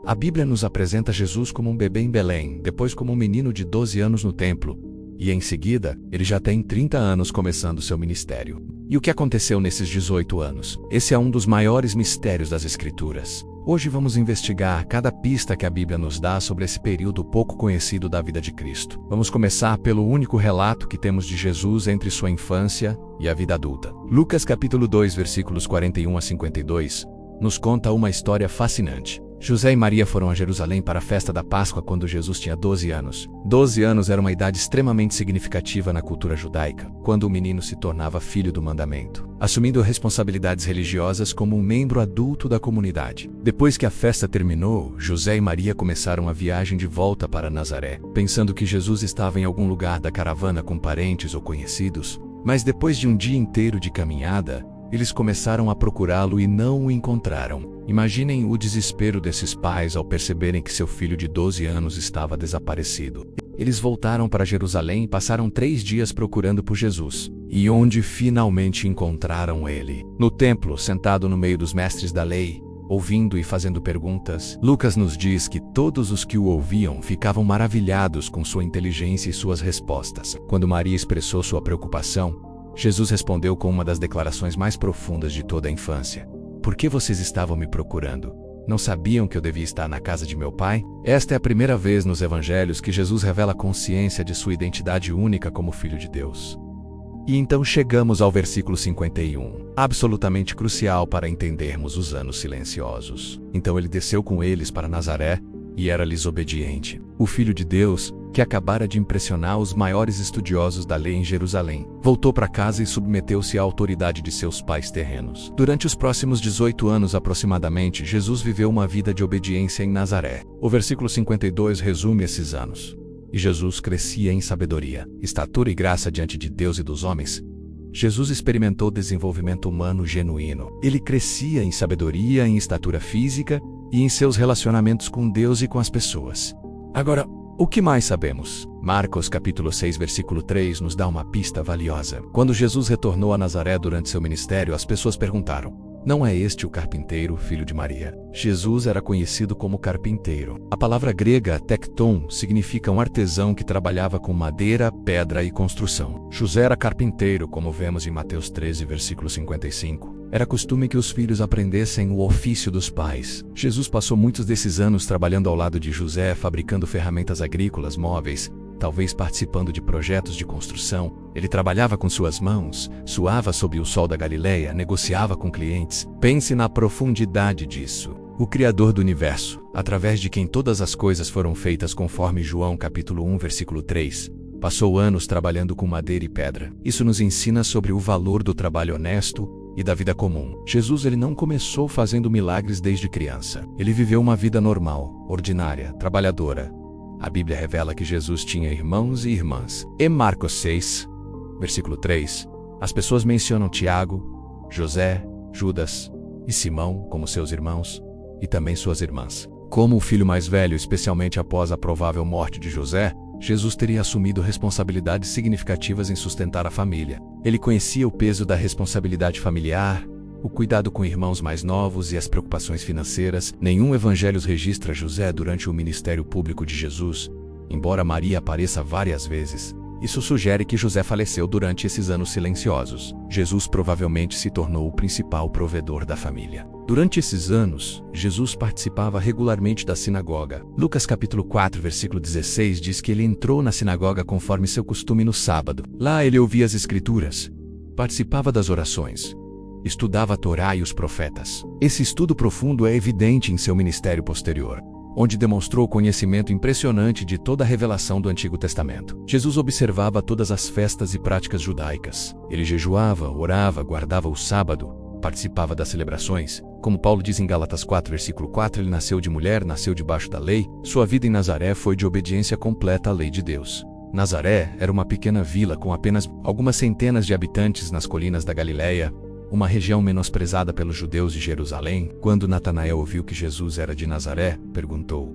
A Bíblia nos apresenta Jesus como um bebê em Belém, depois como um menino de 12 anos no templo, e em seguida, ele já tem 30 anos começando seu ministério. E o que aconteceu nesses 18 anos? Esse é um dos maiores mistérios das Escrituras. Hoje vamos investigar cada pista que a Bíblia nos dá sobre esse período pouco conhecido da vida de Cristo. Vamos começar pelo único relato que temos de Jesus entre sua infância e a vida adulta. Lucas capítulo 2, versículos 41 a 52, nos conta uma história fascinante. José e Maria foram a Jerusalém para a festa da Páscoa quando Jesus tinha 12 anos. 12 anos era uma idade extremamente significativa na cultura judaica, quando o menino se tornava filho do mandamento, assumindo responsabilidades religiosas como um membro adulto da comunidade. Depois que a festa terminou, José e Maria começaram a viagem de volta para Nazaré, pensando que Jesus estava em algum lugar da caravana com parentes ou conhecidos. Mas depois de um dia inteiro de caminhada, eles começaram a procurá-lo e não o encontraram. Imaginem o desespero desses pais ao perceberem que seu filho de 12 anos estava desaparecido. Eles voltaram para Jerusalém e passaram 3 dias procurando por Jesus. E onde finalmente encontraram ele? No templo, sentado no meio dos mestres da lei, ouvindo e fazendo perguntas. Lucas nos diz que todos os que o ouviam ficavam maravilhados com sua inteligência e suas respostas. Quando Maria expressou sua preocupação, Jesus respondeu com uma das declarações mais profundas de toda a infância. Por que vocês estavam me procurando? Não sabiam que eu devia estar na casa de meu pai? Esta é a primeira vez nos evangelhos que Jesus revela a consciência de sua identidade única como Filho de Deus. E então chegamos ao versículo 51, absolutamente crucial para entendermos os anos silenciosos. Então ele desceu com eles para Nazaré e era-lhes obediente. O Filho de Deus, que acabara de impressionar os maiores estudiosos da lei em Jerusalém, voltou para casa e submeteu-se à autoridade de seus pais terrenos. Durante os próximos 18 anos aproximadamente, Jesus viveu uma vida de obediência em Nazaré. O versículo 52 resume esses anos. E Jesus crescia em sabedoria, estatura e graça diante de Deus e dos homens. Jesus experimentou desenvolvimento humano genuíno. Ele crescia em sabedoria, em estatura física e em seus relacionamentos com Deus e com as pessoas. Agora, o que mais sabemos? Marcos capítulo 6, versículo 3 nos dá uma pista valiosa. Quando Jesus retornou a Nazaré durante seu ministério, as pessoas perguntaram: não é este o carpinteiro, filho de Maria? Jesus era conhecido como carpinteiro. A palavra grega tecton significa um artesão que trabalhava com madeira, pedra e construção. José era carpinteiro, como vemos em Mateus 13, versículo 55. Era costume que os filhos aprendessem o ofício dos pais. Jesus passou muitos desses anos trabalhando ao lado de José, fabricando ferramentas agrícolas móveis, talvez participando de projetos de construção. Ele trabalhava com suas mãos, suava sob o sol da Galileia, negociava com clientes. Pense na profundidade disso. O Criador do Universo, através de quem todas as coisas foram feitas conforme João capítulo 1, versículo 3, passou anos trabalhando com madeira e pedra. Isso nos ensina sobre o valor do trabalho honesto e da vida comum. Jesus ele não começou fazendo milagres desde criança. Ele viveu uma vida normal, ordinária, trabalhadora. A Bíblia revela que Jesus tinha irmãos e irmãs. Em Marcos 6, versículo 3, as pessoas mencionam Tiago, José, Judas e Simão como seus irmãos e também suas irmãs. Como o filho mais velho, especialmente após a provável morte de José, Jesus teria assumido responsabilidades significativas em sustentar a família. Ele conhecia o peso da responsabilidade familiar, o cuidado com irmãos mais novos e as preocupações financeiras. Nenhum evangelho registra José durante o ministério público de Jesus, embora Maria apareça várias vezes. Isso sugere que José faleceu durante esses anos silenciosos. Jesus provavelmente se tornou o principal provedor da família. Durante esses anos, Jesus participava regularmente da sinagoga. Lucas capítulo 4, versículo 16 diz que ele entrou na sinagoga conforme seu costume no sábado. Lá ele ouvia as escrituras, participava das orações, estudava a Torá e os profetas. Esse estudo profundo é evidente em seu ministério posterior, onde demonstrou conhecimento impressionante de toda a revelação do Antigo Testamento. Jesus observava todas as festas e práticas judaicas. Ele jejuava, orava, guardava o sábado, participava das celebrações. Como Paulo diz em Gálatas 4, versículo 4, ele nasceu de mulher, nasceu debaixo da lei. Sua vida em Nazaré foi de obediência completa à lei de Deus. Nazaré era uma pequena vila com apenas algumas centenas de habitantes nas colinas da Galileia, uma região menosprezada pelos judeus de Jerusalém. Quando Natanael ouviu que Jesus era de Nazaré, perguntou: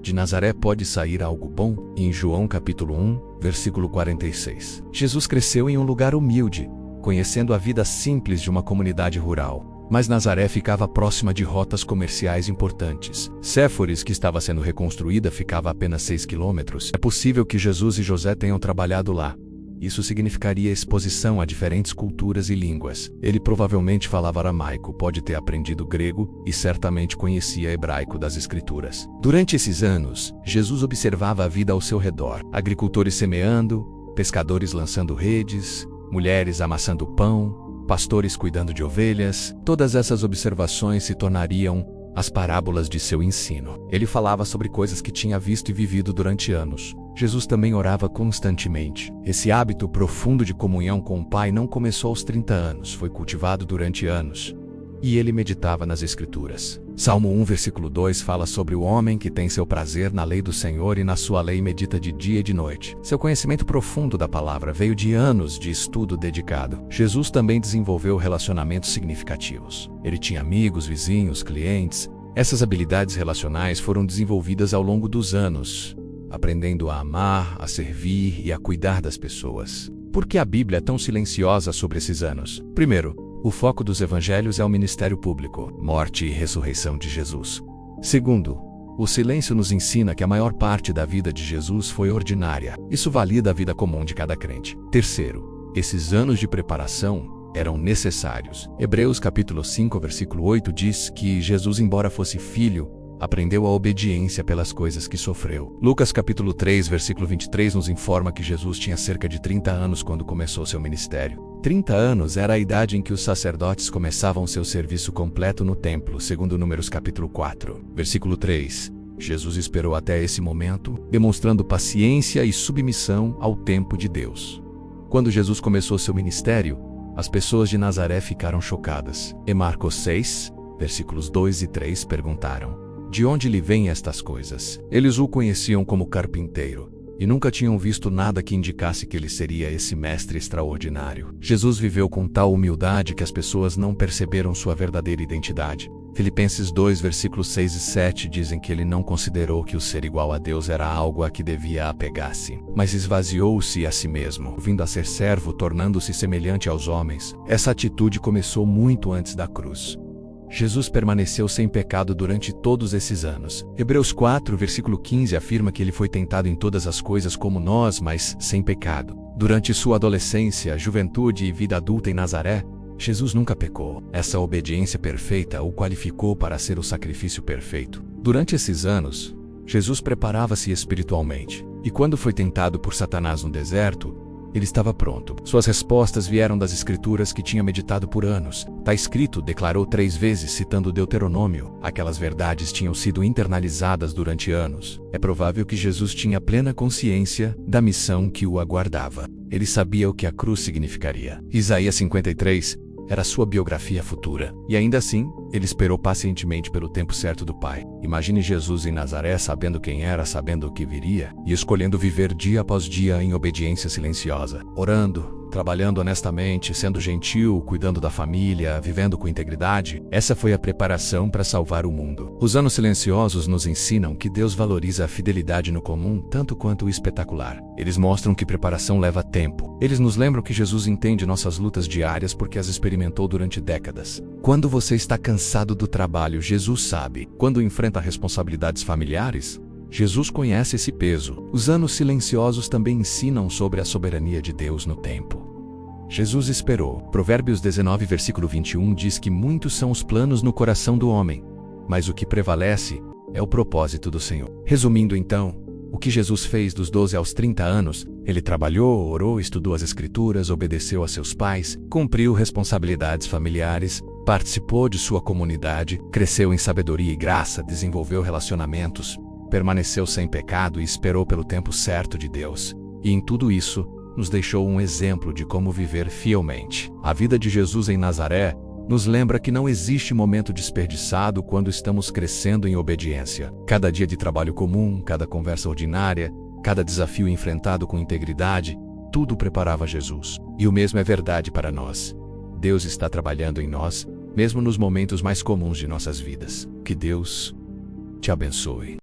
de Nazaré pode sair algo bom? Em João capítulo 1, versículo 46. Jesus cresceu em um lugar humilde, conhecendo a vida simples de uma comunidade rural. Mas Nazaré ficava próxima de rotas comerciais importantes. Séforis, que estava sendo reconstruída, ficava a apenas 6 quilômetros. É possível que Jesus e José tenham trabalhado lá. Isso significaria exposição a diferentes culturas e línguas. Ele provavelmente falava aramaico, pode ter aprendido grego e certamente conhecia hebraico das Escrituras. Durante esses anos, Jesus observava a vida ao seu redor: agricultores semeando, pescadores lançando redes, mulheres amassando pão, pastores cuidando de ovelhas. Todas essas observações se tornariam as parábolas de seu ensino. Ele falava sobre coisas que tinha visto e vivido durante anos. Jesus também orava constantemente. Esse hábito profundo de comunhão com o Pai não começou aos 30 anos, foi cultivado durante anos. E ele meditava nas Escrituras. Salmo 1, versículo 2 fala sobre o homem que tem seu prazer na lei do Senhor e na sua lei medita de dia e de noite. Seu conhecimento profundo da palavra veio de anos de estudo dedicado. Jesus também desenvolveu relacionamentos significativos. Ele tinha amigos, vizinhos, clientes. Essas habilidades relacionais foram desenvolvidas ao longo dos anos, aprendendo a amar, a servir e a cuidar das pessoas. Por que a Bíblia é tão silenciosa sobre esses anos? Primeiro, o foco dos evangelhos é o ministério público, morte e ressurreição de Jesus. Segundo, o silêncio nos ensina que a maior parte da vida de Jesus foi ordinária. Isso valida a vida comum de cada crente. Terceiro, esses anos de preparação eram necessários. Hebreus capítulo 5, versículo 8 diz que Jesus, embora fosse filho, aprendeu a obediência pelas coisas que sofreu. Lucas capítulo 3, versículo 23 nos informa que Jesus tinha cerca de 30 anos quando começou seu ministério. 30 anos era a idade em que os sacerdotes começavam seu serviço completo no templo, segundo Números capítulo 4, versículo 3. Jesus esperou até esse momento, demonstrando paciência e submissão ao tempo de Deus. Quando Jesus começou seu ministério, as pessoas de Nazaré ficaram chocadas. Em Marcos 6, versículos 2 e 3 perguntaram: de onde lhe vêm estas coisas? Eles o conheciam como carpinteiro e nunca tinham visto nada que indicasse que ele seria esse mestre extraordinário. Jesus viveu com tal humildade que as pessoas não perceberam sua verdadeira identidade. Filipenses 2, versículos 6 e 7 dizem que ele não considerou que o ser igual a Deus era algo a que devia apegar-se, mas esvaziou-se a si mesmo, vindo a ser servo, tornando-se semelhante aos homens. Essa atitude começou muito antes da cruz. Jesus permaneceu sem pecado durante todos esses anos. Hebreus 4, versículo 15 afirma que ele foi tentado em todas as coisas como nós, mas sem pecado. Durante sua adolescência, juventude e vida adulta em Nazaré, Jesus nunca pecou. Essa obediência perfeita o qualificou para ser o sacrifício perfeito. Durante esses anos, Jesus preparava-se espiritualmente. E quando foi tentado por Satanás no deserto, ele estava pronto. Suas respostas vieram das Escrituras que tinha meditado por anos. Tá escrito, declarou 3 vezes, citando Deuteronômio. Aquelas verdades tinham sido internalizadas durante anos. É provável que Jesus tinha plena consciência da missão que o aguardava. Ele sabia o que a cruz significaria. Isaías 53 era sua biografia futura. E ainda assim, ele esperou pacientemente pelo tempo certo do Pai. Imagine Jesus em Nazaré sabendo quem era, sabendo o que viria, e escolhendo viver dia após dia em obediência silenciosa, orando, trabalhando honestamente, sendo gentil, cuidando da família, vivendo com integridade. Essa foi a preparação para salvar o mundo. Os anos silenciosos nos ensinam que Deus valoriza a fidelidade no comum tanto quanto o espetacular. Eles mostram que preparação leva tempo. Eles nos lembram que Jesus entende nossas lutas diárias porque as experimentou durante décadas. Quando você está cansado do trabalho, Jesus sabe. Quando enfrenta responsabilidades familiares, Jesus conhece esse peso. Os anos silenciosos também ensinam sobre a soberania de Deus no tempo. Jesus esperou. Provérbios 19, versículo 21 diz que muitos são os planos no coração do homem, mas o que prevalece é o propósito do Senhor. Resumindo então, o que Jesus fez dos 12 aos 30 anos, ele trabalhou, orou, estudou as Escrituras, obedeceu a seus pais, cumpriu responsabilidades familiares, participou de sua comunidade, cresceu em sabedoria e graça, desenvolveu relacionamentos, permaneceu sem pecado e esperou pelo tempo certo de Deus. E em tudo isso, nos deixou um exemplo de como viver fielmente. A vida de Jesus em Nazaré nos lembra que não existe momento desperdiçado quando estamos crescendo em obediência. Cada dia de trabalho comum, cada conversa ordinária, cada desafio enfrentado com integridade, tudo preparava Jesus. E o mesmo é verdade para nós. Deus está trabalhando em nós, mesmo nos momentos mais comuns de nossas vidas. Que Deus te abençoe.